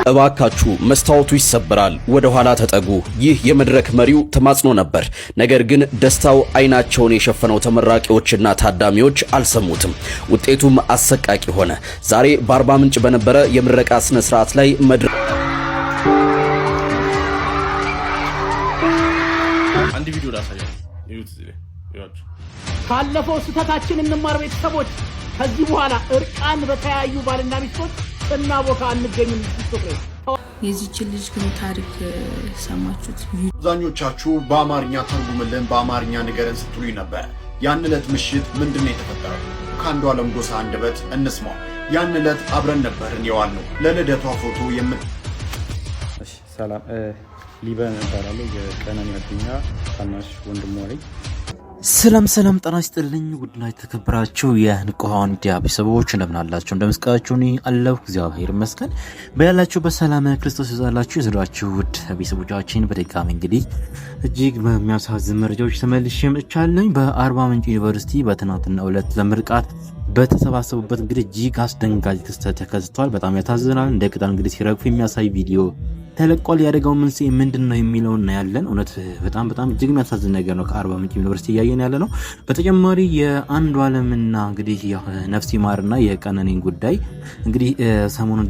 እባካችሁ መስታወቱ ይሰበራል፣ ወደ ኋላ ተጠጉ። ይህ የመድረክ መሪው ተማጽኖ ነበር። ነገር ግን ደስታው አይናቸውን የሸፈነው ተመራቂዎችና ታዳሚዎች አልሰሙትም። ውጤቱም አሰቃቂ ሆነ። ዛሬ በአርባ ምንጭ በነበረ የምረቃ ስነ ስርዓት ላይ አንድ ቪዲዮ ላሳያችሁ። ይሁት እዚህ ላይ ካለፈው ስህተታችን እንማር ቤተሰቦች። ከዚህ በኋላ እርቃን በተያዩ ባልና ሚስቶች እና ቦታ አንገኝም። የዚህች ልጅ ግን ታሪክ ሰማችሁት? አብዛኞቻችሁ በአማርኛ ተርጉምልን፣ በአማርኛ ንገረን ስትሉኝ ነበር። ያን ዕለት ምሽት ምንድነው የተፈጠረው? ከአንዷለም ጎሳ አንደበት እንስማው። ያን ዕለት አብረን ነበርን የዋልነው። ለልደቷ ፎቶ ሰላም ሊበን እባላለሁ። የቀነኒ አዱኛ ታናሽ ወንድሟ ነኝ። ሰላም ጤና ይስጥልኝ። ውድና የተከበራችሁ የንቁሃን ሚዲያ ቤተሰቦች እንደምን አላችሁ? እንደምስቃችሁ እኔ አለሁ እግዚአብሔር ይመስገን። በያላችሁ በሰላም ክርስቶስ ይዛላችሁ ይዘራችሁ። ውድ ቤተሰቦቻችን በድጋሚ እንግዲህ እጅግ በሚያሳዝን መረጃዎች ተመልሼ መጥቻለሁ። በአርባ ምንጭ ዩኒቨርሲቲ በትናንትናው ዕለት ለምርቃት በተሰባሰቡበት እንግዲህ እጅግ አስደንጋጭ ክስተት ተከስቷል። በጣም ያሳዝናል። እንደ ቅጠል እንግዲህ ሲረግፉ የሚያሳይ ቪዲዮ ተለቋል። ያደረገው መንስኤ ምንድነው የሚለው እናያለን። እውነት በጣም እጅግ የሚያሳዝን ነገር ነው። ከአርባ ምንጭ ዩኒቨርሲቲ እያየን ያለ ነው። በተጨማሪ የአንዷለምና እንግዲህ ነፍስ ይማርና የቀነኒን ጉዳይ እንግዲህ ሰሞኑን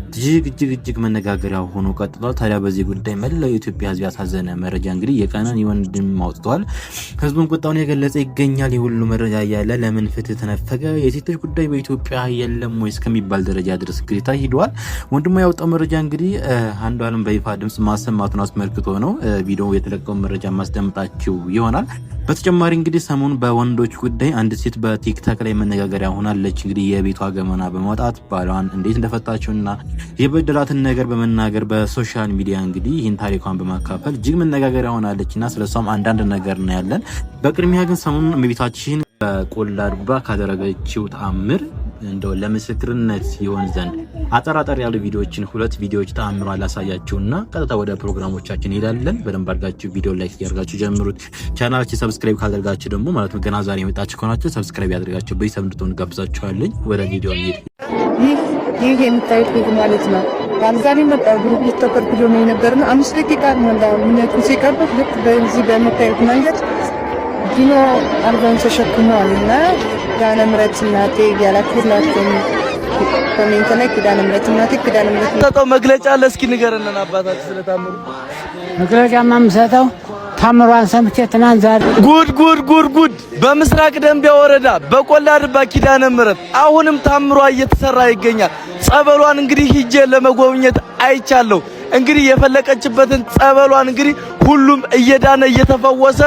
እጅግ መነጋገሪያ ሆኖ ቀጥሏል። ታዲያ በዚህ ጉዳይ መላው የኢትዮጵያ ሕዝብ ያሳዘነ መረጃ እንግዲህ የቀነኒ ወንድም አውጥቷል። ሕዝቡን ቁጣውን የገለጸ ይገኛል። የሁሉ መረጃ ያለ ለምን ፍትህ ተነፈገ፣ የሴቶች ጉዳይ በኢትዮጵያ የለም ወይ እስከሚባል ደረጃ ድረስ እንግዲህ ታሂዷል። ወንድሙ ያወጣው መረጃ እንግዲህ አንዷለም በይፋ ድምጽ ማሰማቱን አስመልክቶ ነው። ቪዲዮ የተለቀቀው መረጃ ማስደምጣችሁ ይሆናል። በተጨማሪ እንግዲህ ሰሞኑን በወንዶች ጉዳይ አንድ ሴት በቲክታክ ላይ መነጋገሪያ ሆናለች። እንግዲህ የቤቷ ገመና በማውጣት ባሏን እንዴት እንደፈታችውና የበደላትን ነገር በመናገር በሶሻል ሚዲያ እንግዲህ ይህን ታሪኳን በማካፈል እጅግ መነጋገሪያ ሆናለችና ስለሷም አንዳንድ ነገር ነው ያለን። በቅድሚያ ግን ሰሞኑን እመቤታችን በቆላ ድባ ካደረገችው ተአምር እንደው ለምስክርነት ይሆን ዘንድ አጠራጣሪ ያሉ ቪዲዮዎችን ሁለት ቪዲዮዎች ተአምሯ ላሳያችሁና ቀጥታ ወደ ፕሮግራሞቻችን እንሄዳለን። በደንብ አድርጋችሁ ቪዲዮ ላይክ ያደርጋችሁ ጀምሩት። ቻናላችን ሰብስክራይብ ካደረጋችሁ ደግሞ ማለት ነው ገና ዛሬ የመጣችሁ ከሆናችሁ ሰብስክራይብ ያደርጋችሁ ቤተሰብ እንድትሆኑ ጋብዛችኋለሁ። ወደ ቪዲዮ እንሂድ። ይህ የምታዩት ቤት ማለት ነው አልጋሊ መጣ ግሩፕ ተከትሎ ነው የነበርነው። 5 ደቂቃ ነው ምንቱ ሲቀርብ ልክ በዚህ በምታዩት መንገድ ዲኖ አልጋን ተሸክሟልና ኪዳነ ምሕረት እናቴ ያላክላችሁ ኮሜንት ላይ ኪዳነ ምሕረት እናቴ ኪዳነ ምሕረት ተጠው መግለጫ አለ። እስኪ ንገረን አባታችን ስለታምሩ መግለጫ ማምሰተው ታምሯን ሰምቼ ትናንት ዛሬ ጉድ በምስራቅ ደንቢያ ወረዳ በቆላ ድባ ኪዳነ ምሕረት አሁንም ታምሯ እየተሰራ ይገኛል። ጸበሏን እንግዲህ ሂጄ ለመጎብኘት አይቻለሁ። እንግዲህ የፈለቀችበትን ጸበሏን እንግዲህ ሁሉም እየዳነ እየተፈወሰ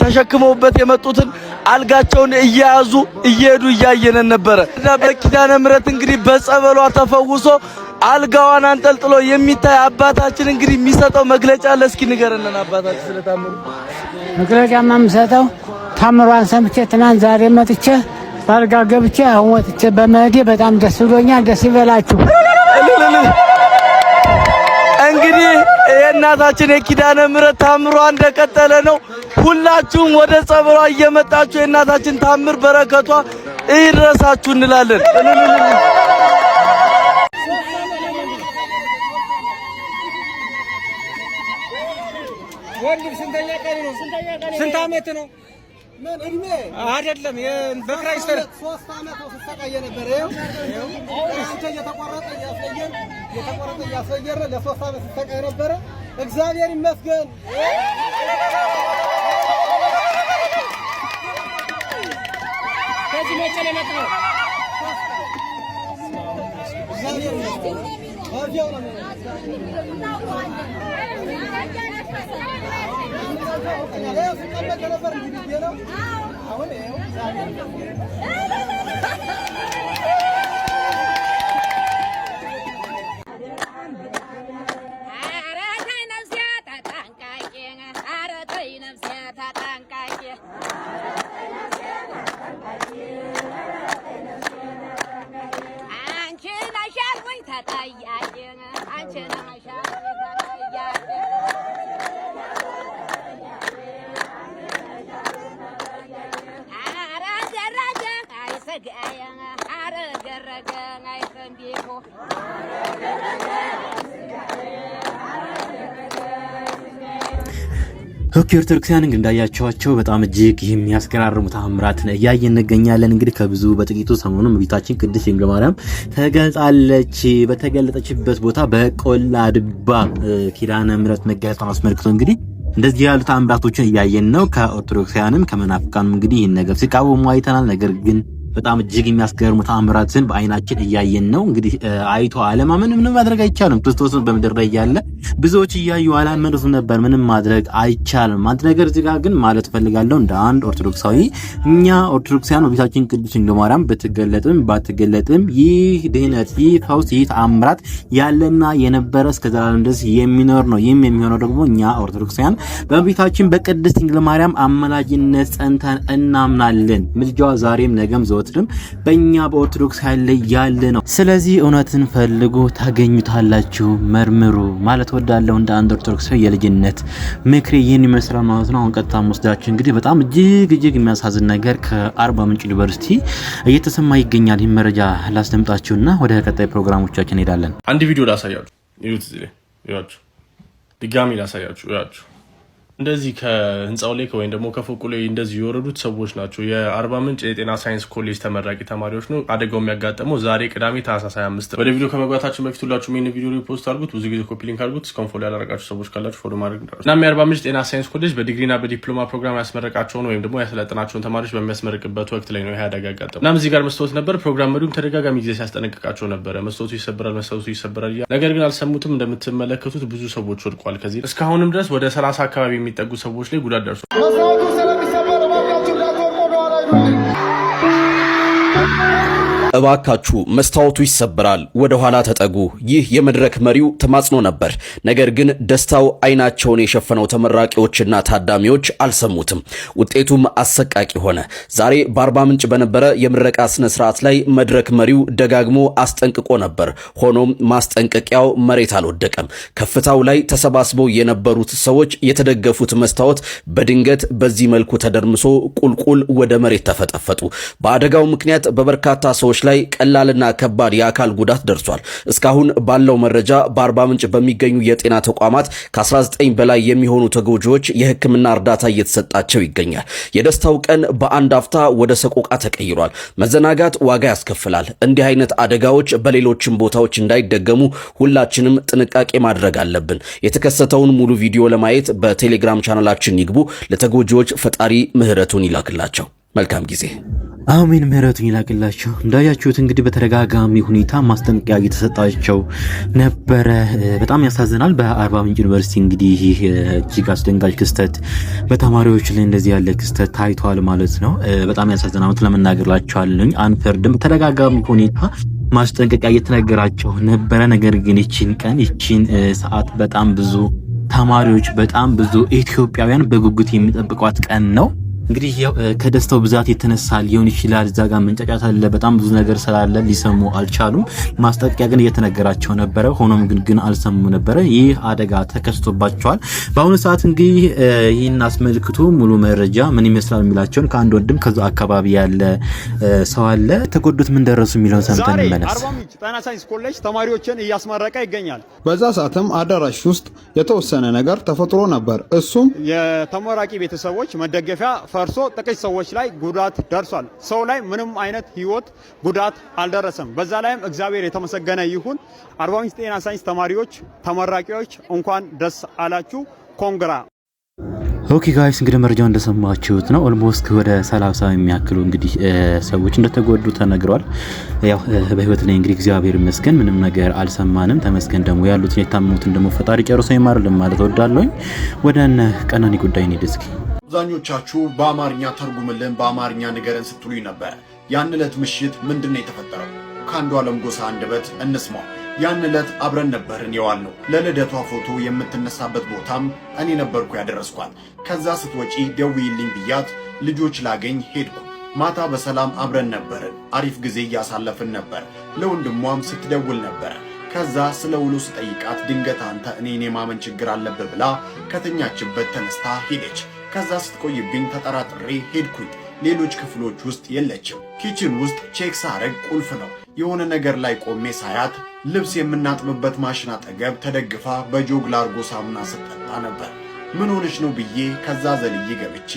ተሸክመውበት የመጡትን አልጋቸውን እያያዙ እየሄዱ እያየነ ነበረ። በኪዳነ ምሕረት እንግዲህ በጸበሏ ተፈውሶ አልጋዋን አንጠልጥሎ የሚታይ አባታችን እንግዲህ የሚሰጠው መግለጫ አለ። እስኪ ንገረን አባታችን ስለታምሩ። መግለጫ ማምሰተው ታምሯን ሰምቼ ትናንት ዛሬ መጥቼ ባልጋ ገብቼ አሁን ወጥቼ በመሄዴ በጣም ደስ ብሎኛል። ደስ ይበላችሁ። እንግዲህ የእናታችን የኪዳነ ምሕረት ታምሯ እንደቀጠለ ነው። ሁላችሁም ወደ ጸበሏ እየመጣችሁ የእናታችን ታምር በረከቷ ይድረሳችሁ እንላለን። ወንድም ስንተኛ ቀን ነው? ስንት ዓመት ነው? ምን እድሜ አይደለም። በክራይስተር 3 ዓመት ተሰቃየ ነበር። አንተ እየተቆረጠ እያስፈየረ ለ3 ዓመት ተሰቃየ ነበር። እግዚአብሔር ይመስገን። ከዚህ መጨለ ነው እግዚአብሔር ይመስገን። አዲያው ነው ኦርቶዶክሳውያን እንግዲህ እንዳያቸዋቸው በጣም እጅግ የሚያስገራርሙ ተአምራትን እያየን እንገኛለን። እንግዲህ ከብዙ በጥቂቱ ሰሞኑን እመቤታችን ቅድስት ድንግል ማርያም ተገልጻለች። በተገለጠችበት ቦታ በቆላ ድባ ኪዳነ ምሕረት መገለጧን አስመልክቶ እንግዲህ እንደዚህ ያሉ ተአምራቶችን እያየን ነው። ከኦርቶዶክሳውያንም ከመናፍቃንም እንግዲህ ይህን ነገር ሲቃወሙ አይተናል። ነገር ግን በጣም እጅግ የሚያስገርሙ ተአምራትን በአይናችን እያየን ነው። እንግዲህ አይቶ አለማመን ምንም ማድረግ አይቻልም። ክርስቶስን በምድር ላይ ያለ ብዙዎች እያዩ አላመኑትም ነበር። ምንም ማድረግ አይቻልም። አንድ ነገር እዚህ ጋር ግን ማለት ፈልጋለሁ እንደ አንድ ኦርቶዶክሳዊ፣ እኛ ኦርቶዶክሳውያን በቤታችን ቅድስት ድንግል ማርያም ብትገለጥም ባትገለጥም ይህ ድህነት፣ ይህ ፈውስ፣ ይህ ተአምራት ያለና የነበረ እስከ ዘላለም ድረስ የሚኖር ነው። ይህም የሚሆነው ደግሞ እኛ ኦርቶዶክሳውያን በቤታችን በቅድስት ድንግል ማርያም አማላጅነት ጸንተን እናምናለን። ምልጃዋ ዛሬም ነገም ዘወትርም በእኛ በኦርቶዶክስ ላይ ያለ ነው። ስለዚህ እውነትን ፈልጉ ታገኙታላችሁ፣ መርምሩ ማለት ወዳለሁ እንደ አንድ ኦርቶዶክሳዊ የልጅነት ምክሬ ይህን ይመስላል ማለት ነው። አሁን ቀጥታ ወስዳችሁ እንግዲህ በጣም እጅግ የሚያሳዝን ነገር ከአርባ ምንጭ ዩኒቨርሲቲ እየተሰማ ይገኛል። ይህ መረጃ ላስደምጣችሁና ወደ ቀጣይ ፕሮግራሞቻችን እንሄዳለን። አንድ ቪዲዮ ላሳያችሁ፣ ይሁት እዚህ ላይ ይዋችሁ፣ ድጋሚ ላሳያችሁ። ይዋችሁ እንደዚህ ከህንጻው ላይ ወይም ደግሞ ከፎቁ ላይ እንደዚህ የወረዱት ሰዎች ናቸው። የአርባ ምንጭ የጤና ሳይንስ ኮሌጅ ተመራቂ ተማሪዎች ነው። አደጋው የሚያጋጠመው ዛሬ ቅዳሜ ታህሳስ 25 ወደ ቪዲዮ ከመግባታችን በፊት ሁላችሁም ይህን ቪዲዮ ሪፖስት አድርጉት፣ ብዙ ጊዜ ኮፒ ሊንክ አድርጉት። እስካሁን ፎሎ ያላረጋችሁ ሰዎች ካላችሁ ፎሎ ማድረግ እንዳትረሱ። እናም የአርባ ምንጭ ጤና ሳይንስ ኮሌጅ በዲግሪና በዲፕሎማ ፕሮግራም ያስመረቃቸውን ወይም ደግሞ ያሰለጠናቸውን ተማሪዎች በሚያስመርቅበት ወቅት ላይ ነው ይሄ አደጋ ያጋጠመው። እናም እዚህ ጋር መስታወት ነበር። ፕሮግራም መሪውም ተደጋጋሚ ጊዜ ሲያስጠነቅቃቸው ነበረ። መስታወቱ ይሰበራል፣ መስታወቱ ይሰበራል። ነገር ግን አልሰሙትም። እንደምትመለከቱት ብዙ ሰዎች ወድቋል። ከዚህ እስካሁንም ድረስ ወደ 30 አካባቢ የሚጠጉ ሰዎች ላይ ጉዳት ደርሷል። እባካችሁ መስታወቱ ይሰበራል፣ ወደ ኋላ ተጠጉ። ይህ የመድረክ መሪው ተማጽኖ ነበር። ነገር ግን ደስታው አይናቸውን የሸፈነው ተመራቂዎችና ታዳሚዎች አልሰሙትም። ውጤቱም አሰቃቂ ሆነ። ዛሬ በአርባ ምንጭ በነበረ የምረቃ ስነ ስርዓት ላይ መድረክ መሪው ደጋግሞ አስጠንቅቆ ነበር። ሆኖም ማስጠንቀቂያው መሬት አልወደቀም። ከፍታው ላይ ተሰባስበው የነበሩት ሰዎች የተደገፉት መስታወት በድንገት በዚህ መልኩ ተደርምሶ ቁልቁል ወደ መሬት ተፈጠፈጡ። በአደጋው ምክንያት በበርካታ ሰዎች ላይ ቀላልና ከባድ የአካል ጉዳት ደርሷል። እስካሁን ባለው መረጃ በአርባ ምንጭ በሚገኙ የጤና ተቋማት ከ19 በላይ የሚሆኑ ተጎጂዎች የሕክምና እርዳታ እየተሰጣቸው ይገኛል። የደስታው ቀን በአንድ አፍታ ወደ ሰቆቃ ተቀይሯል። መዘናጋት ዋጋ ያስከፍላል። እንዲህ አይነት አደጋዎች በሌሎችም ቦታዎች እንዳይደገሙ ሁላችንም ጥንቃቄ ማድረግ አለብን። የተከሰተውን ሙሉ ቪዲዮ ለማየት በቴሌግራም ቻናላችን ይግቡ። ለተጎጂዎች ፈጣሪ ምህረቱን ይላክላቸው። መልካም ጊዜ። አሜን፣ ምህረቱን ይላክላቸው። እንዳያችሁት እንግዲህ በተደጋጋሚ ሁኔታ ማስጠንቀቂያ እየተሰጣቸው ነበረ። በጣም ያሳዝናል። በአርባ ምንጭ ዩኒቨርሲቲ እንግዲህ ይህ እጅግ አስደንጋጭ ክስተት በተማሪዎች ላይ እንደዚህ ያለ ክስተት ታይቷል ማለት ነው። በጣም ያሳዝናል። ለመናገር ላችኋለሁ አንፈርድም። በተደጋጋሚ ሁኔታ ማስጠንቀቂያ እየተነገራቸው ነበረ። ነገር ግን ይቺን ቀን ይቺን ሰዓት በጣም ብዙ ተማሪዎች በጣም ብዙ ኢትዮጵያውያን በጉጉት የሚጠብቋት ቀን ነው። እንግዲህ ከደስታው ብዛት የተነሳ ሊሆን ይችላል። እዛ ጋር መንጫጫት አለ፣ በጣም ብዙ ነገር ስላለ ሊሰሙ አልቻሉም። ማስጠንቀቂያ ግን እየተነገራቸው ነበረ። ሆኖም ግን አልሰሙ ነበረ። ይህ አደጋ ተከስቶባቸዋል። በአሁኑ ሰዓት እንግዲህ ይህን አስመልክቶ ሙሉ መረጃ ምን ይመስላል የሚላቸውን ከአንድ ወንድም ከዛ አካባቢ ያለ ሰው አለ። ተጎዱት ምን ደረሱ የሚለውን ሰምተን እንመለስ። አርባ ምንጭ ጤና ሳይንስ ኮሌጅ ተማሪዎችን እያስመረቀ ይገኛል። በዛ ሰዓትም አዳራሽ ውስጥ የተወሰነ ነገር ተፈጥሮ ነበር። እሱም የተመራቂ ቤተሰቦች መደገፊያ ፈርሶ ጥቂት ሰዎች ላይ ጉዳት ደርሷል። ሰው ላይ ምንም አይነት ህይወት ጉዳት አልደረሰም። በዛ ላይም እግዚአብሔር የተመሰገነ ይሁን። አርባ ምንጭ ጤና ሳይንስ ተማሪዎች ተመራቂዎች እንኳን ደስ አላችሁ። ኮንግራ። ኦኬ ጋይስ እንግዲህ መረጃው እንደሰማችሁት ነው። ኦልሞስት ወደ 30 የሚያክሉ እንግዲህ ሰዎች እንደተጎዱ ተነግሯል። ያው በህይወት ላይ እንግዲህ እግዚአብሔር ይመስገን ምንም ነገር አልሰማንም። ተመስገን ደግሞ ያሉትን የታመሙትን ደግሞ ፈጣሪ ጨርሶ ይማርልን ማለት ወዳለሁኝ። ወደ እነ ቀነኒ ጉዳይ እንሂድ እስኪ። አብዛኞቻችሁ በአማርኛ ተርጉምልን፣ በአማርኛ ንገረን ስትሉኝ ነበር። ያን ዕለት ምሽት ምንድነው የተፈጠረው? ከአንዱ ዓለም ጎሳ አንደበት እንስማው። ያን ዕለት አብረን ነበርን የዋልነው። ለልደቷ ፎቶ የምትነሳበት ቦታም እኔ ነበርኩ ያደረስኳት። ከዛ ስትወጪ ደውዪልኝ ብያት ልጆች ላገኝ ሄድኩ። ማታ በሰላም አብረን ነበርን። አሪፍ ጊዜ እያሳለፍን ነበር። ለወንድሟም ስትደውል ነበር። ከዛ ስለ ውሎ ስጠይቃት ድንገት አንተ እኔን የማመን ችግር አለብህ ብላ ከተኛችበት ተነስታ ሄደች። ከዛ ስትቆይብኝ ተጠራጥሬ ሄድኩኝ። ሌሎች ክፍሎች ውስጥ የለችም። ኪችን ውስጥ ቼክ ሳረግ ቁልፍ ነው። የሆነ ነገር ላይ ቆሜ ሳያት ልብስ የምናጥብበት ማሽን አጠገብ ተደግፋ በጆግ ላርጎ ሳሙና ስትጠጣ ነበር። ምን ሆነሽ ነው ብዬ ከዛ ዘልዬ ገብቼ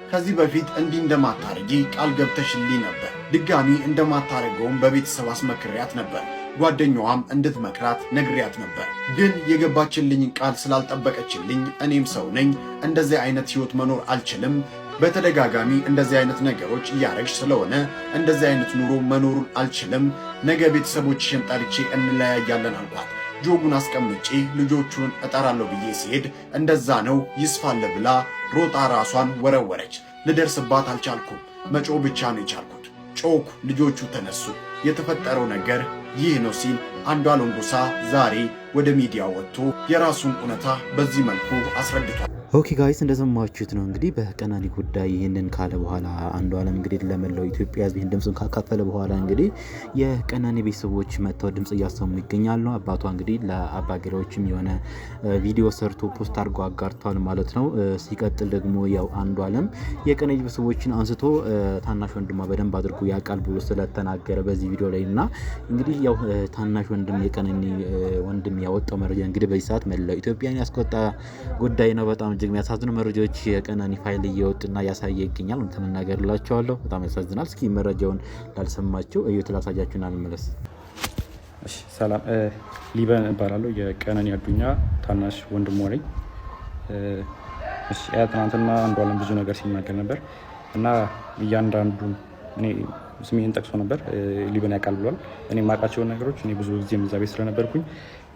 ከዚህ በፊት እንዲህ እንደማታረጊ ቃል ገብተሽልኝ ነበር። ድጋሚ እንደማታረገውም በቤተሰብ አስመክሪያት ነበር። ጓደኛዋም እንድትመክራት ነግሪያት ነበር። ግን የገባችልኝ ቃል ስላልጠበቀችልኝ እኔም ሰው ነኝ፣ እንደዚህ አይነት ህይወት መኖር አልችልም። በተደጋጋሚ እንደዚህ አይነት ነገሮች እያረግሽ ስለሆነ እንደዚህ አይነት ኑሮ መኖሩን አልችልም። ነገ ቤተሰቦችሽን ጠርቼ እንለያያለን አልኳት። ጆጉን አስቀምጬ ልጆቹን እጠራለሁ ብዬ ሲሄድ እንደዛ ነው ይስፋል ብላ ሮጣ ራሷን ወረወረች። ልደርስባት አልቻልኩም። መጮ ብቻ ነው የቻልኩት። ጮኩ፣ ልጆቹ ተነሱ። የተፈጠረው ነገር ይህ ነው ሲል አንዷለም ጎሳ ዛሬ ወደ ሚዲያ ወጥቶ የራሱን እውነታ በዚህ መልኩ አስረድቷል። ኦኬ ጋይስ እንደሰማችሁት ነው እንግዲህ በቀነኒ ጉዳይ ይህንን ካለ በኋላ አንዷለም እንግዲህ ለመላው ኢትዮጵያ ሕዝብ ይህን ድምፁን ካካፈለ በኋላ እንግዲህ የቀነኒ ቤተሰቦች መጥተው ድምፅ እያሰሙ ይገኛሉ። አባቷ እንግዲህ ለአባገዳዎችም የሆነ ቪዲዮ ሰርቶ ፖስት አድርጎ አጋርቷል ማለት ነው። ሲቀጥል ደግሞ ያው አንዷለም የቀነኒ ቤተሰቦችን አንስቶ ታናሽ ወንድሟ በደንብ አድርጎ ያውቃል ብሎ ስለተናገረ በዚህ ቪዲዮ ላይ እና እንግዲህ ያው ታናሽ ወንድም የቀነኒ ወንድም ያወጣው መረጃ እንግዲህ በዚህ ሰዓት መላው ኢትዮጵያን ያስቆጣ ጉዳይ ነው። በጣም እጅግ የሚያሳዝኑ መረጃዎች የቀነኒ ፋይል እየወጡና ያሳየ ይገኛል። ተመናገርላችኋለሁ። በጣም ያሳዝናል። እስኪ መረጃውን ላልሰማችሁ እዩት፣ ላሳያችሁና እንመለስ። እሺ ሰላም፣ ሊበን እባላለሁ። የቀነኒ አዱኛ ታናሽ ወንድሟ ነኝ። እሺ ትናንትና አንዷለም ብዙ ነገር ሲናገር ነበር እና እያንዳንዱ እኔ ስሜን ጠቅሶ ነበር። ሊበን ያውቃል ብሏል። እኔ የማውቃቸውን ነገሮች እኔ ብዙ ጊዜ እዛ ቤት ስለነበርኩኝ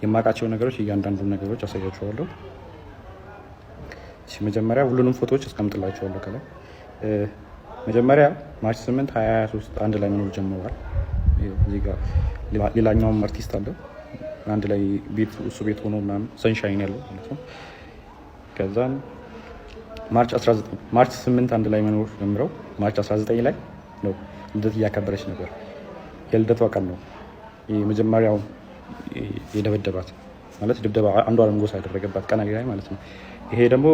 የማውቃቸውን ነገሮች እያንዳንዱ ነገሮች አሳያችኋለሁ። መጀመሪያ ሁሉንም ፎቶዎች አስቀምጥላችኋለሁ ከላይ። መጀመሪያ ማርች 8 2023 አንድ ላይ መኖር ጀምረዋል። እዚህ ጋር ሌላኛውም አርቲስት አለ አንድ ላይ ቤት እሱ ቤት ሆኖ ምናምን ሰንሻይን ያለው ማለት ነው። ከዛም ማርች 8 አንድ ላይ መኖር ጀምረው ማርች 19 ላይ ነው ልደት እያከበረች ነበር። የልደቷ ቀን ነው የመጀመሪያው የደበደባት ማለት ድብደባ አንዷለም ጎሳ ያደረገባት ቀነኒ ላይ ማለት ነው። ይሄ ደግሞ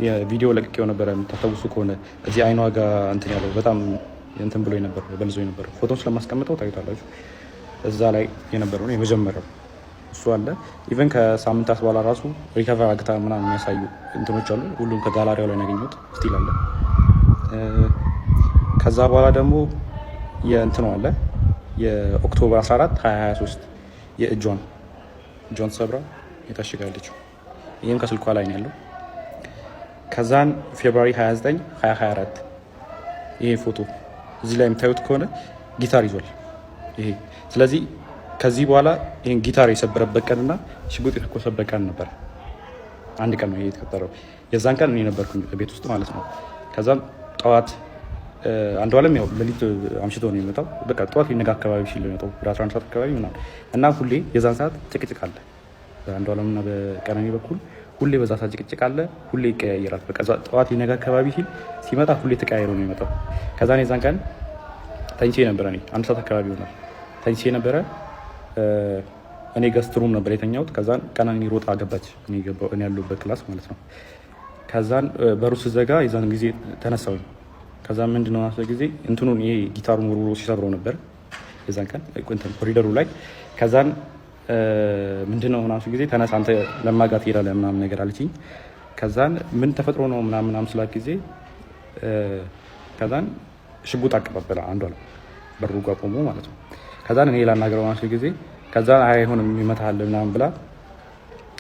የቪዲዮ ለቅቄው ነበረ የምታስታውሱ ከሆነ እዚህ አይኗ ጋር እንትን ያለው በጣም እንትን ብሎ ነበር በልዞ ነበር። ፎቶን ስለማስቀምጠው ታዩታላችሁ። እዛ ላይ የነበረው ነው የመጀመሪያው እሱ አለ። ኢቨን ከሳምንታት በኋላ ራሱ ሪከቨር አግታ ምናምን የሚያሳዩ እንትኖች አሉ። ሁሉም ከጋላሪያው ላይ ያገኘሁት ስቲል አለ። ከዛ በኋላ ደግሞ የእንትኑ አለ የኦክቶበር 14 2023 የእጇን ሰብራ የታሽጋለችው ይህም ከስልኳ ላይ ነው ያለው። ከዛን ፌብሩዋሪ 29 2024 ይሄ ፎቶ እዚህ ላይ የምታዩት ከሆነ ጊታር ይዟል ይሄ። ስለዚህ ከዚህ በኋላ ይሄን ጊታር የሰበረበት ቀንና ሽጉጥ የተኮሰበት ቀን ነበር። አንድ ቀን ነው ይሄ የተፈጠረው። የዛን ቀን እኔ ነበርኩኝ ቤት ውስጥ ማለት ነው። ከዛም ጠዋት አንዷለም ያው ሌሊት አምሽቶ ነው የሚመጣው። በቃ ጠዋት ሊነጋ አካባቢ ሲል ነው የሚመጣው ወደ 11 ሰዓት አካባቢ ምናምን እና ሁሌ የዛን ሰዓት ጭቅጭቅ አለ በአንዷለምና በቀነኒ በኩል ሁሌ በዛ ሰዓት ጭቅጭቅ አለ። ሁሌ ይቀያየራል። በቃ ጠዋት ሊነጋ አካባቢ ሲል ሲመጣ ሁሌ ተቀያይሮ ነው የሚመጣው። ከዛን የዛን ቀን ተኝቼ ነበረ። እኔ 1 ሰዓት አካባቢ ይሆናል ተኝቼ ነበረ። እኔ ገስት ሩም ነበር የተኛሁት። ከዛን ቀነኒ ሮጣ ገባች። እኔ ያለሁበት ክላስ ማለት ነው። ከዛን በሩ ስዘጋ የዛን ጊዜ ተነሳሁኝ። ከዛ ምንድነው አሰ ጊዜ እንትኑን ይሄ ጊታሩን ወርውሮ ሲሰብረው ነበር የዛን ቀን ኮሪደሩ ላይ። ከዛን ምንድነው ምናምን ጊዜ ተነሳ አንተ ለማጋት ትሄዳለህ ምናምን ነገር አለችኝ። ከዛን ምን ተፈጥሮ ነው ምናምን ስላት ጊዜ ከዛን ሽጉጥ አቀባበለ አንዷለም በሩ ጋር ቆሞ ማለት ነው። ከዛን እኔ ላናገረው ማለት ጊዜ ከዛን አይሆንም ይመታል ምናምን ብላ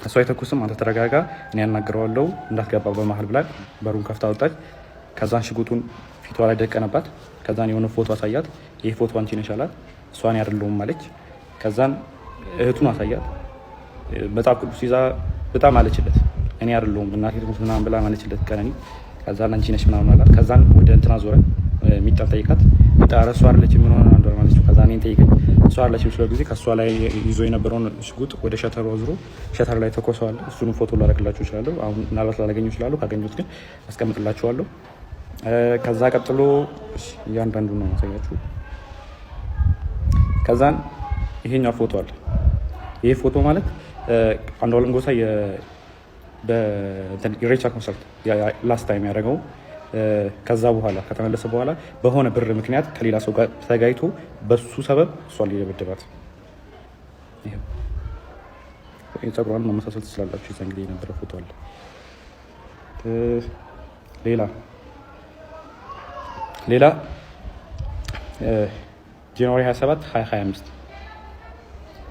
እሷ አይተኩስም አንተ ተረጋጋ እኔ ያናገረዋለሁ እንዳትገባ በመሀል ብላ በሩን ከፍታ ወጣች። ከዛን ሽጉጡን ፊቷ ላይ ደቀነባት። ከዛን የሆነ ፎቶ አሳያት። ይሄ ፎቶ አንቺ ነሽ አላት። እሷን አይደለሁም ማለች። ከዛን እህቱን አሳያት። መጽሐፍ ቅዱስ ይዛ በጣም አለችለት። እኔ አይደለሁም እናቴ ትሙት ምናምን ብላ ማለችለት ቀነኒ። ከዛን አንቺ ነሽ ምናምን አላት። ከዛን ወደ እንትና ዞረ ሚጣን ጠይቃት። ሚጣ እሷ አይደለችም ምን ሆነ አንዷ ማለት ነው። ከዛን እኔን ጠይቀኝ እሷ አይደለችም ስለ ጊዜ ከሷ ላይ ይዞ የነበረውን ሽጉጥ ወደ ሸተሩ አዝሮ ሸተር ላይ ተኮሰዋል። እሱንም ፎቶ ላደርግላችሁ እችላለሁ። አሁን ምናልባት ላላገኘው እችላለሁ። ካገኘሁት ግን አስቀምጥላችኋለሁ። ከዛ ቀጥሎ እያንዳንዱ ነው ማሳያችሁ። ከዛን ይሄኛው ፎቶ አለ። ይሄ ፎቶ ማለት አንዷለም ጎሳ በኢሬቻ ኮንሰርት ላስት ታይም ያደረገው ከዛ በኋላ ከተመለሰ በኋላ በሆነ ብር ምክንያት ከሌላ ሰው ጋር ተጋይቶ በሱ ሰበብ እሷን ሊደበድባት ይሄ ጸጉሯን መመሳሰል ትችላላችሁ። የዛን ጊዜ የነበረ ፎቶ አለ። ሌላ ጃንዋሪ 27 2025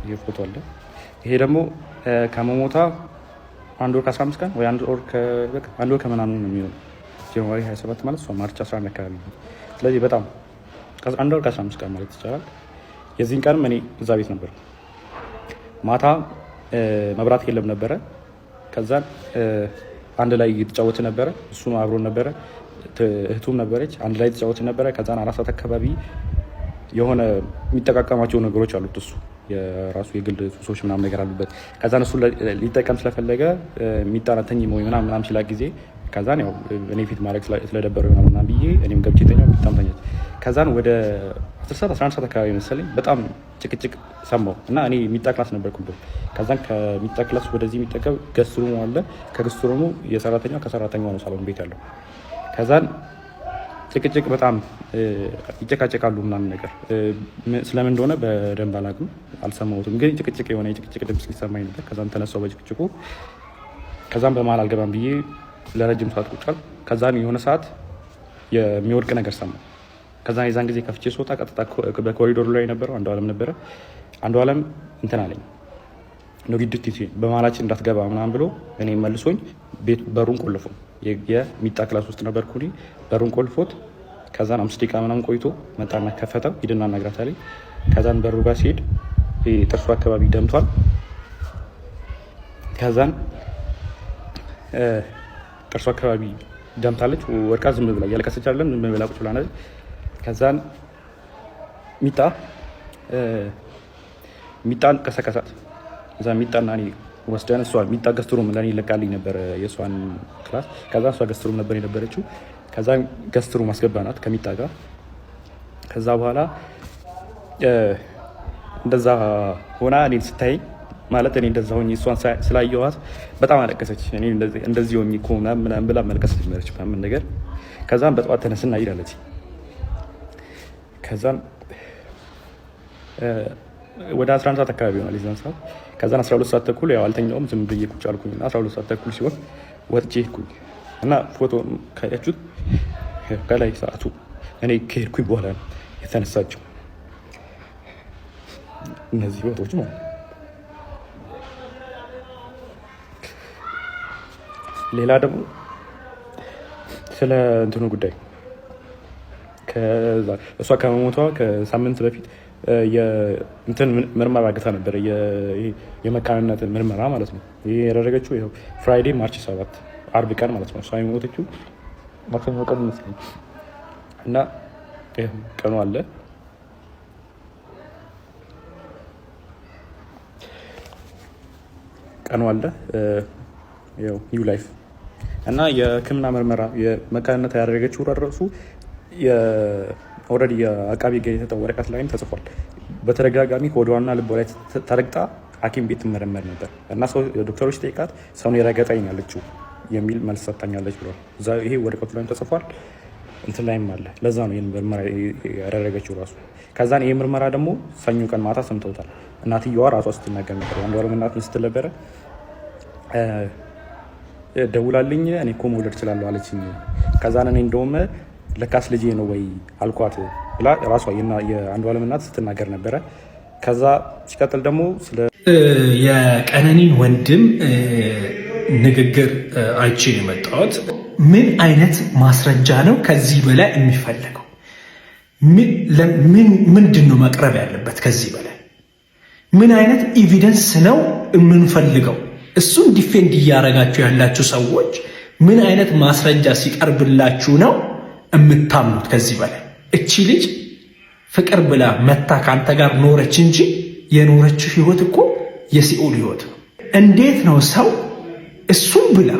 ይሄ ፎቶ አለ። ይሄ ደግሞ ከመሞታ 1 ወር ከ15 ቀን ወይ 1 ወር ከምናምን ነው የሚሆነው። ጃንዋሪ 27 ማለት እሷ ማርች 11 አካባቢ ነው። ስለዚህ በጣም 1 ወር ከ15 ቀን ማለት ይቻላል። የዚህን ቀንም እኔ እዛ ቤት ነበር። ማታ መብራት የለም ነበረ። ከዛን አንድ ላይ እየተጫወተ ነበረ። እሱ አብሮን ነበረ፣ እህቱም ነበረች። አንድ ላይ እየተጫወተ ነበረ። ከዛን 4 ሰዓት አካባቢ የሆነ የሚጠቃቀማቸው ነገሮች አሉት። እሱ የራሱ የግል ሱሶች ምናምን ነገር አሉበት። ከዛን እሱ ሊጠቀም ስለፈለገ የሚጣናተኝ ወይ ምናምን ሲላ ጊዜ ከዛን ያው እኔ ፊት ማድረግ ስለደበረው ምናምን ብዬ እኔም ገብቼ ተኛው። የሚጣምተኛች ከዛን ወደ 10 ሰዓት 11 ሰዓት አካባቢ መሰለኝ በጣም ጭቅጭቅ ሰማሁ እና እኔ የሚጣ ክላስ ነበርኩበት። ከዛን ከሚጣ ክላስ ወደዚህ የሚጠቀም ገስት ሩሙ አለ። ከገስት ሩሙ የሰራተኛው ከሰራተኛው ነው ሳሎን ቤት ያለው። ከዛን ጭቅጭቅ በጣም ይጨቃጨቃሉ ምናምን ነገር ስለምን እንደሆነ በደንብ አላውቅም፣ አልሰማሁትም። ግን ጭቅጭቅ የሆነ የጭቅጭቅ ድምፅ ሊሰማኝ ነበር። ከዛን ተነሳው በጭቅጭቁ። ከዛን በመሀል አልገባም ብዬ ለረጅም ሰዓት ቁጭ አልኩ። ከዛን የሆነ ሰዓት የሚወድቅ ነገር ሰማሁ። ከዛን የዛን ጊዜ ከፍቼ ስወጣ ቀጥታ በኮሪዶሩ ላይ የነበረው አንዱ አለም ነበረ። አንዱ አለም እንትን አለኝ ነው ጊድት በመሀላችን እንዳትገባ ምናምን ብሎ እኔ መልሶኝ ቤት በሩን ቆልፎ የሚጣ ክላስ ውስጥ ነበርኩ። በሩን ቆልፎት ከዛን 5 ደቂቃ ምናምን ቆይቶ መጣና ከፈተው ሂድና እናግራት አለኝ። ከዛን በሩ ጋር ሲሄድ ጥርሱ አካባቢ ደምቷል። ከዛን ጥርሱ አካባቢ ደምታለች። ወርቃ ዝም ብላ እያለቀሰች አይደለም፣ ዝም ብላ ቁጭ ብላ ነች። ከዛን ሚጣን ቀሰቀሳት። እዛ ሚጣና እኔ ወስደን እሷ ሚጣ ገስትሩም ለኔ ይለቃልኝ ነበር የእሷን ክላስ። ከዛ እሷ ገስትሩም ነበር የነበረችው። ከዛ ገስትሩም አስገባናት ከሚጣ ጋር። ከዛ በኋላ እንደዛ ሆና እኔን ስታይ ማለት እኔ እንደዛ ሆኜ እሷን ስላየኋት በጣም አለቀሰች። እኔ እንደዚህ ሆኜ እኮ ምናምን ብላ መልቀስ ጀመረች ምናምን ነገር። ከዛም በጠዋት ተነስና ሄዳለች። ከዛም ወደ 11 ሰዓት አካባቢ ሆናል የዛን ሰዓት። ከዛን 12 ሰዓት ተኩል ያው አልተኛውም፣ ዝም ብዬ ቁጭ አልኩኝና 12 ሰዓት ተኩል ሲሆን ወጥቼ ሄድኩኝ እና ፎቶ ካያችሁት ከላይ ሰዓቱ እኔ ከሄድኩኝ በኋላ ነው የተነሳችው እነዚህ ፎቶዎች ማለት ነው። ሌላ ደግሞ ስለ እንትኑ ጉዳይ እሷ ከመሞቷ ከሳምንት በፊት እንትን ምርመራ አግታ ነበረ፣ የመካንነት ምርመራ ማለት ነው። ይሄ ያደረገችው ይኸው ፍራይዴ ማርች 7 አርብ ቀን ማለት ነው። እሷ የሞተችው ማክሰኞ ቀን ይመስለኝ እና ቀኑ አለ ያው ኒው ላይፍ እና የሕክምና ምርመራ የመካንነት ያደረገችው ራሱ ኦልሬዲ የአቃቢ ሕግ የተሰጠው ወረቀት ላይም ተጽፏል። በተደጋጋሚ ከወደዋና ልቦ ላይ ተረግጣ ሐኪም ቤት ትመረመር ነበር እና ዶክተሮች ጠይቃት ሰውን የረገጠኝ ያለችው የሚል መልስ ሰጥታኛለች ብሏል። ይሄ ወረቀቱ ላይም ተጽፏል፣ እንትን ላይም አለ። ለዛ ነው ይህን ምርመራ ያደረገችው ራሱ። ከዛን ይህ ምርመራ ደግሞ ሰኞ ቀን ማታ ሰምተውታል። እናትየዋ ራሷ ስትናገር ነበር። አንዱ አለም እናት ስትል ነበረ ደውላልኝ እኔ እኮ መውለድ እችላለሁ አለችኝ። ከዛን እኔ እንደውም ለካስ ልጄ ነው ወይ አልኳት ብላ ራሷ የአንዱ አለም እናት ስትናገር ነበረ። ከዛ ሲቀጥል ደግሞ ስለ የቀነኒን ወንድም ንግግር አይቼ ነው የመጣሁት። ምን አይነት ማስረጃ ነው ከዚህ በላይ የሚፈለገው? ምንድን ነው መቅረብ ያለበት ከዚህ በላይ? ምን አይነት ኤቪደንስ ነው የምንፈልገው? እሱን ዲፌንድ እያደረጋችሁ ያላችሁ ሰዎች ምን አይነት ማስረጃ ሲቀርብላችሁ ነው የምታምኑት? ከዚህ በላይ እቺ ልጅ ፍቅር ብላ መታ ከአንተ ጋር ኖረች እንጂ የኖረችው ህይወት እኮ የሲኦል ህይወት ነው። እንዴት ነው ሰው እሱን ብላ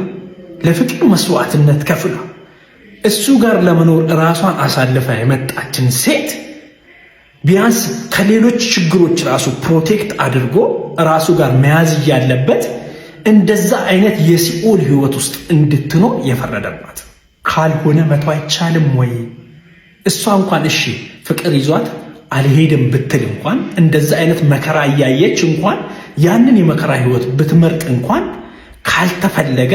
ለፍቅር መስዋዕትነት ከፍላ እሱ ጋር ለመኖር ራሷን አሳልፋ የመጣችን ሴት ቢያንስ ከሌሎች ችግሮች ራሱ ፕሮቴክት አድርጎ ራሱ ጋር መያዝ እያለበት እንደዛ አይነት የሲኦል ህይወት ውስጥ እንድትኖር የፈረደባት? ካልሆነ መተው አይቻልም ወይ? እሷ እንኳን እሺ ፍቅር ይዟት አልሄድም ብትል እንኳን እንደዛ አይነት መከራ እያየች እንኳን ያንን የመከራ ህይወት ብትመርጥ እንኳን ካልተፈለገ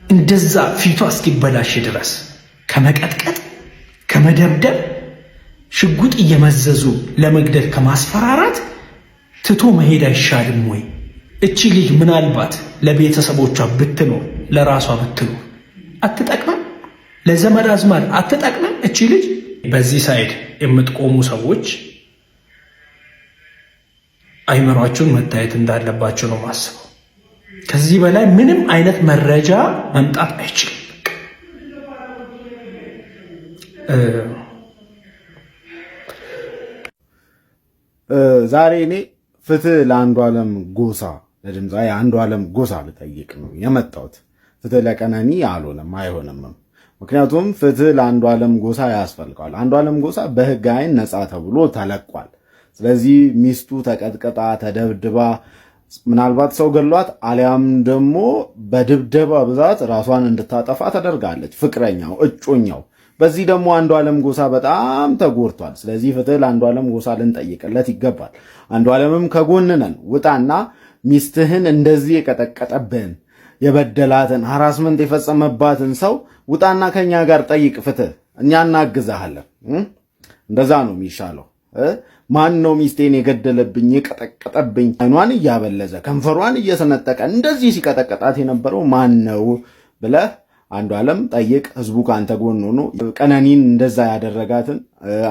እንደዛ ፊቷ እስኪበላሽ ድረስ ከመቀጥቀጥ ከመደብደብ ሽጉጥ እየመዘዙ ለመግደል ከማስፈራራት ትቶ መሄድ አይሻልም ወይ? እቺ ልጅ ምናልባት ለቤተሰቦቿ ብትኖር ለራሷ ብትኖር አትጠቅምም? ለዘመድ አዝማድ አትጠቅምም? እቺ ልጅ በዚህ ሳይድ የምትቆሙ ሰዎች አይምሯችሁን መታየት እንዳለባቸው ነው ማስበው። ከዚህ በላይ ምንም አይነት መረጃ መምጣት አይችልም። ዛሬ እኔ ፍትህ ለአንዱዓለም ጎሳ ለድምፃዊ አንዱዓለም ጎሳ ልጠይቅ ነው የመጣሁት። ፍትህ ለቀነኒ አልሆነም አይሆንም። ምክንያቱም ፍትህ ለአንዱዓለም ጎሳ ያስፈልገዋል። አንዱዓለም ጎሳ በህግ አይን ነፃ ተብሎ ተለቋል። ስለዚህ ሚስቱ ተቀጥቅጣ ተደብድባ ምናልባት ሰው ገሏት አሊያም ደግሞ በድብደባ ብዛት ራሷን እንድታጠፋ ተደርጋለች። ፍቅረኛው እጮኛው። በዚህ ደግሞ አንዱዓለም ጎሳ በጣም ተጎድቷል። ስለዚህ ፍትህ ለአንዱዓለም ጎሳ ልንጠይቅለት ይገባል። አንዱዓለምም ከጎንነን ውጣና ሚስትህን እንደዚህ የቀጠቀጠብህን የበደላትን ሃራስመንት የፈጸመባትን ሰው ውጣና ከኛ ጋር ጠይቅ ፍትህ፣ እኛ እናግዛለን። እንደዛ ነው የሚሻለው። ማን ነው ሚስቴን የገደለብኝ የቀጠቀጠብኝ? አይኗን እያበለዘ ከንፈሯን እየሰነጠቀ እንደዚህ ሲቀጠቀጣት የነበረው ማን ነው ብለህ አንዱዓለም ጠይቅ። ህዝቡ ከአንተ ጎን ሆኖ ቀነኒን እንደዛ ያደረጋትን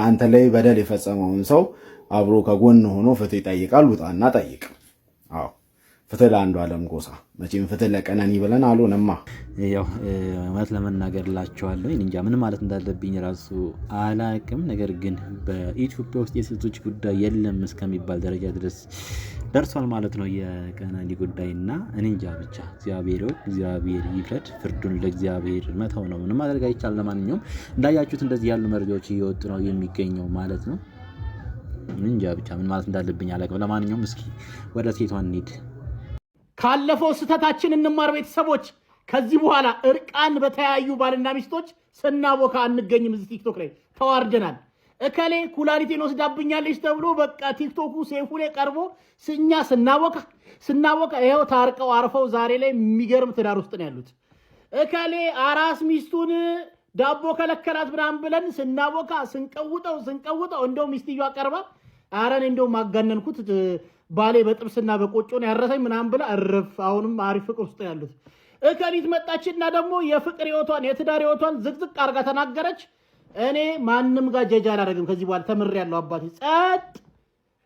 አንተ ላይ በደል የፈጸመውን ሰው አብሮ ከጎን ሆኖ ፍትህ ይጠይቃል። ውጣና ጠይቅ። አዎ ፍትህ ለአንዱዓለም ጎሳ፣ መቼም ፍትህ ለቀነኒ ብለን አልሆነማ። ያው ማለት ለመናገር ላቸዋለሁ እንጃ ምን ማለት እንዳለብኝ ራሱ አላቅም። ነገር ግን በኢትዮጵያ ውስጥ የሴቶች ጉዳይ የለም እስከሚባል ደረጃ ድረስ ደርሷል ማለት ነው የቀነኒ ጉዳይና እንጃ ብቻ እግዚአብሔር ይፍረድ። ፍርዱን ለእግዚአብሔር መተው ነው፣ ምንም ማድረግ አይቻልም። ለማንኛውም እንዳያችሁት እንደዚህ ያሉ መረጃዎች እየወጡ ነው የሚገኘው ማለት ነው። እንጃ ብቻ ምን ማለት እንዳለብኝ አላቅም። ለማንኛውም እስኪ ወደ ሴቷ እንሂድ። ካለፈው ስህተታችን እንማር ቤተሰቦች። ከዚህ በኋላ እርቃን በተያዩ ባልና ሚስቶች ስናቦካ አንገኝም። እዚህ ቲክቶክ ላይ ተዋርደናል። እከሌ ኩላሊቴን ወስዳብኛለች ተብሎ በቃ ቲክቶኩ ሴፉ ላይ ቀርቦ እኛ ስናቦካ ይኸው ታርቀው አርፈው ዛሬ ላይ የሚገርም ትዳር ውስጥ ነው ያሉት። እከሌ አራስ ሚስቱን ዳቦ ከለከላት ምናምን ብለን ስናቦካ ስንቀውጠው እንደው ሚስትየዋ ቀርባ አረን እንደው ማጋነንኩት ባሌ በጥብስና በቆጮን ያረሰኝ ምናምን ብላ እርፍ። አሁንም አሪፍ ፍቅር ውስጥ ያሉት። እከሊት መጣችና ደግሞ የፍቅር ህይወቷን የትዳር ህይወቷን ዝቅዝቅ አርጋ ተናገረች። እኔ ማንም ጋር ጀጃ አላደርግም። ከዚህ በኋላ ተምሬያለሁ። አባቴ ጸጥ፣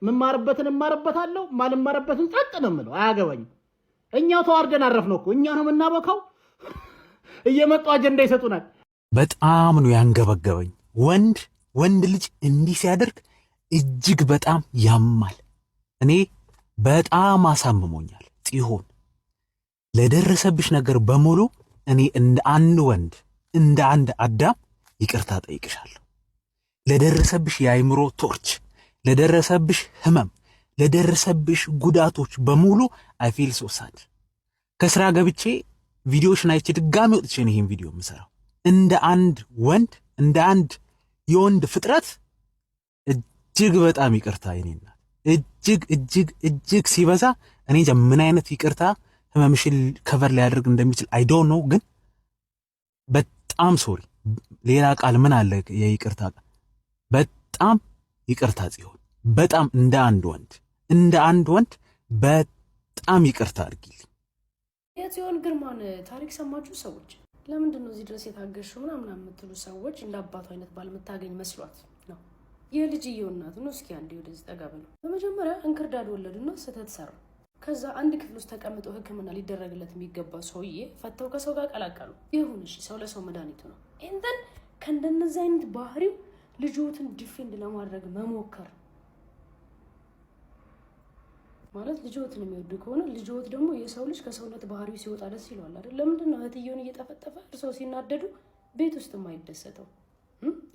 መማርበትን እማርበታለሁ፣ ማልማርበትን ጸጥ ነው የምለው። አያገባኝም። እኛው ተዋርደን አረፍነው እኮ እኛ ነው የምናበካው። እየመጡ አጀንዳ ይሰጡናል። በጣም ነው ያንገበገበኝ። ወንድ ልጅ እንዲህ ሲያደርግ እጅግ በጣም ያማል። እኔ በጣም አሳምሞኛል። ጽዮን ለደረሰብሽ ነገር በሙሉ እኔ እንደ አንድ ወንድ እንደ አንድ አዳም ይቅርታ ጠይቅሻለሁ። ለደረሰብሽ የአይምሮ ቶርች፣ ለደረሰብሽ ህመም፣ ለደረሰብሽ ጉዳቶች በሙሉ አይ ፊል ሶ ሳድ። ከስራ ገብቼ ቪዲዮሽን አይቼ ድጋሚ ወጥቼ ነው ይሄን ቪዲዮ የምሰራው። እንደ አንድ ወንድ እንደ አንድ የወንድ ፍጥረት እጅግ በጣም ይቅርታ የኔና እጅግ ሲበዛ እኔ እንጃ ምን አይነት ይቅርታ ህመምሽን ከቨር ሊያደርግ እንደሚችል አይ ዶንት ኖ። ግን በጣም ሶሪ። ሌላ ቃል ምን አለ የይቅርታ ቃል? በጣም ይቅርታ ጽዮን፣ በጣም እንደ አንድ ወንድ በጣም ይቅርታ አድርጊልኝ። የጽዮን ግርማን ታሪክ ሰማችሁ ሰዎች? ለምንድን ነው እዚህ ድረስ የታገሽው ምናምን የምትሉ ሰዎች እንደ አባቱ አይነት ባል የምታገኝ መስሏት ነው። የልጅየው እናት ነው። እስኪ አንዴ ወደዚህ ጠጋ ብለው በመጀመሪያ እንክርዳድ ወለዱና ስህተት ሰሩ። ከዛ አንድ ክፍል ውስጥ ተቀምጠው ሕክምና ሊደረግለት የሚገባ ሰውዬ ፈተው ከሰው ጋር ቀላቀሉ። ይሁን እሺ፣ ሰው ለሰው መድኃኒቱ ነው። እንትን ከእንደነዚህ አይነት ባህሪው ልጆትን ዲፌንድ ለማድረግ መሞከር ማለት ልጆትን የሚወዱ ከሆነ ልጆት ደግሞ የሰው ልጅ ከሰውነት ባህሪው ሲወጣ ደስ ይለዋል አይደል? ለምንድን ነው እህትየውን እየጠፈጠፈ እርሰው ሲናደዱ ቤት ውስጥ የማይደሰተው?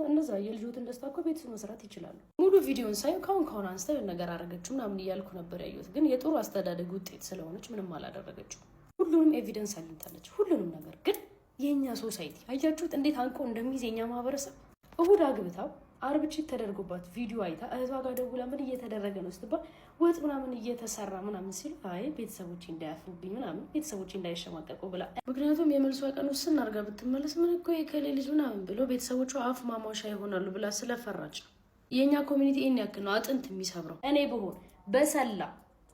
እነዛ የልጆትን ደስታ እኮ ቤት መስራት ይችላሉ። ሙሉ ቪዲዮን ሳይ ካሁን አንስታ የሆነ ነገር አደረገችው ምናምን እያልኩ ነበር ያየሁት። ግን የጥሩ አስተዳደግ ውጤት ስለሆነች ምንም አላደረገችው። ሁሉንም ኤቪደንስ አግኝታለች፣ ሁሉንም ነገር። ግን የኛ ሶሳይቲ አያችሁት እንዴት አንቆ እንደሚይዝ የኛ ማህበረሰብ። እሁድ አግብታው አርብቺ ተደርጎባት ቪዲዮ አይታ እህቷ ጋር ደውላ ምን እየተደረገ ነው ስትባል ወጥ ምናምን እየተሰራ ምናምን ሲሉ አይ ቤተሰቦቼ እንዳያፍሩብኝ ምናምን ቤተሰቦቼ እንዳይሸማቀቁ ብላ ምክንያቱም የመልሷ ቀን ውስን አድርጋ ብትመለስ ምን እኮ የከሌ ልጅ ምናምን ብሎ ቤተሰቦቿ አፍ ማሟሻ ይሆናሉ ብላ ስለፈራች ነው። የኛ ኮሚኒቲ ይሄን ያክል ነው አጥንት የሚሰብረው። እኔ ብሆን በሰላ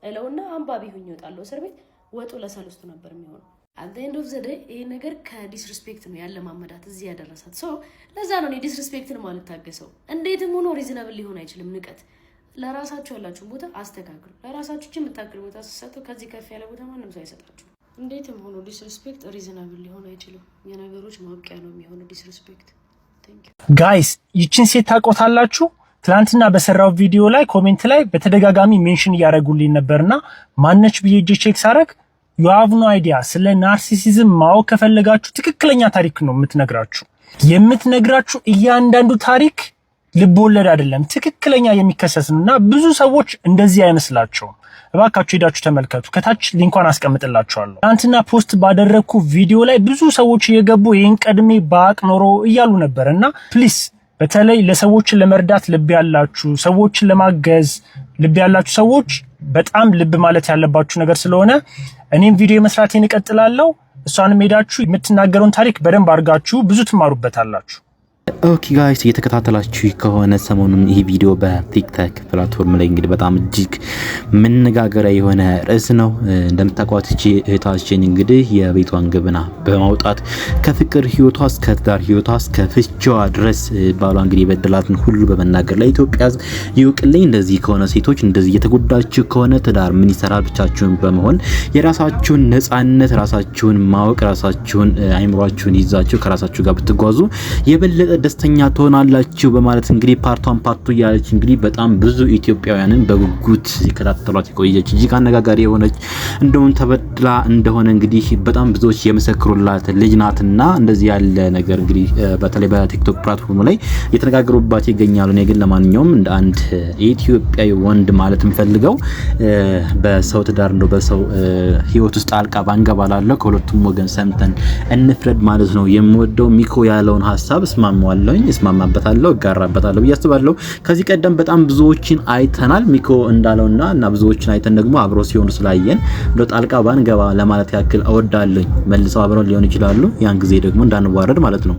እለውና አንባቢ ሆኜ እወጣለሁ እስር ቤት ወጡ ለሰለስቱ ነበር የሚሆነው። at the end of the day ይሄ ነገር ከዲስሪስፔክት ነው ያለ ማመዳት እዚህ ያደረሳት ሰው ለዛ ነው እኔ ዲስሪስፔክትን ማለት ታገሰው። እንዴትም ሆኖ ሪዝናብል ሊሆን አይችልም። ንቀት ለራሳችሁ ያላችሁ ቦታ አስተካክሉ። ለራሳችሁ የምታክል ቦታ ተሰጥቶ ከዚህ ከፍ ያለ ቦታ ማንም ሰው አይሰጣችሁ። እንዴትም ሆኖ ዲስሪስፔክት ሪዝናብል ሊሆን አይችልም። የነገሮች ማብቂያ ነው የሚሆነው ዲስሪስፔክት። thank you ጋይስ ይችን ሴት ታውቁታላችሁ? ትላንትና በሰራው ቪዲዮ ላይ ኮሜንት ላይ በተደጋጋሚ ሜንሽን እያደረጉልኝ ነበርና ማነች ብዬ ቼክ ሳረግ you have no idea ስለ ናርሲሲዝም ማወቅ ከፈለጋችሁ ትክክለኛ ታሪክ ነው የምትነግራችሁ እያንዳንዱ ታሪክ ልብ ወለድ አይደለም ትክክለኛ የሚከሰስና ብዙ ሰዎች እንደዚህ አይመስላቸውም። እባካችሁ ሄዳችሁ ተመልከቱ። ከታች ሊንኳን አስቀምጥላችኋለሁ። ትናንትና ፖስት ባደረኩ ቪዲዮ ላይ ብዙ ሰዎች እየገቡ ይሄን ቀድሜ ባቅ ኖሮ እያሉ ነበርና ፕሊስ በተለይ ለሰዎችን ለመርዳት ልብ ያላችሁ ሰዎችን ለማገዝ ልብ ያላችሁ ሰዎች በጣም ልብ ማለት ያለባችሁ ነገር ስለሆነ እኔም ቪዲዮ መስራቴን እቀጥላለሁ። እሷንም ሄዳችሁ የምትናገረውን ታሪክ በደንብ አድርጋችሁ ብዙ ትማሩበታላችሁ። ኦኬ ጋይስ እየተከታተላችሁ ከሆነ ሰሞኑን ይህ ቪዲዮ በቲክቶክ ፕላትፎርም ላይ እንግዲህ በጣም እጅግ መነጋገሪያ የሆነ ርዕስ ነው። እንደምታውቁት እህታችን እንግዲህ የቤቷን ገበና በማውጣት ከፍቅር ህይወቷ እስከ ትዳር ህይወቷ እስከ ፍቺዋ ድረስ ባሏ እንግዲህ በደላትን ሁሉ በመናገር ላይ ኢትዮጵያ ይውቅልኝ። እንደዚህ ከሆነ ሴቶች እንደዚህ እየተጎዳችሁ ከሆነ ትዳር ምን ይሰራል? ብቻችሁን በመሆን የራሳችሁን ነፃነት ራሳችሁን ማወቅ ራሳችሁን አይምሯችሁን ይዛችሁ ከራሳችሁ ጋር ብትጓዙ የበለጠ ደስተኛ ትሆናላችሁ በማለት እንግዲህ ፓርቷን ያለች እንግዲህ በጣም ብዙ ኢትዮጵያውያንን በጉጉት ይከታተሏት የቆየች እጅግ አነጋጋሪ የሆነች እንደውም ተበድላ እንደሆነ እንግዲህ በጣም ብዙዎች የመሰክሩላት ልጅ ናትና እንደዚህ ያለ ነገር እንግዲህ በተለይ በቲክቶክ ፕላትፎርም ላይ እየተነጋገሩባት ይገኛሉ። እኔ ግን ለማንኛውም እንደ አንድ ኢትዮጵያዊ ወንድ ማለት እንፈልገው በሰው ትዳር እንደው በሰው ህይወት ውስጥ ጣልቃ ባንገባላለሁ ከሁለቱም ወገን ሰምተን እንፍረድ ማለት ነው የምወደው። ሚኮ ያለውን ሐሳብ እስማማበታለሁ እጋራበታለሁ ብዬ አስባለሁ። ከዚህ ቀደም በጣም ብዙዎችን አይተናል ሚኮ እንዳለውና ብዙዎችን አይተን ደግሞ አብሮ ሲሆኑ ስላየን እንደው ጣልቃ ባንገባ ለማለት ያክል እወዳለሁ። መልሰው አብረው ሊሆን ይችላሉ። ያን ጊዜ ደግሞ እንዳንዋረድ ማለት ነው።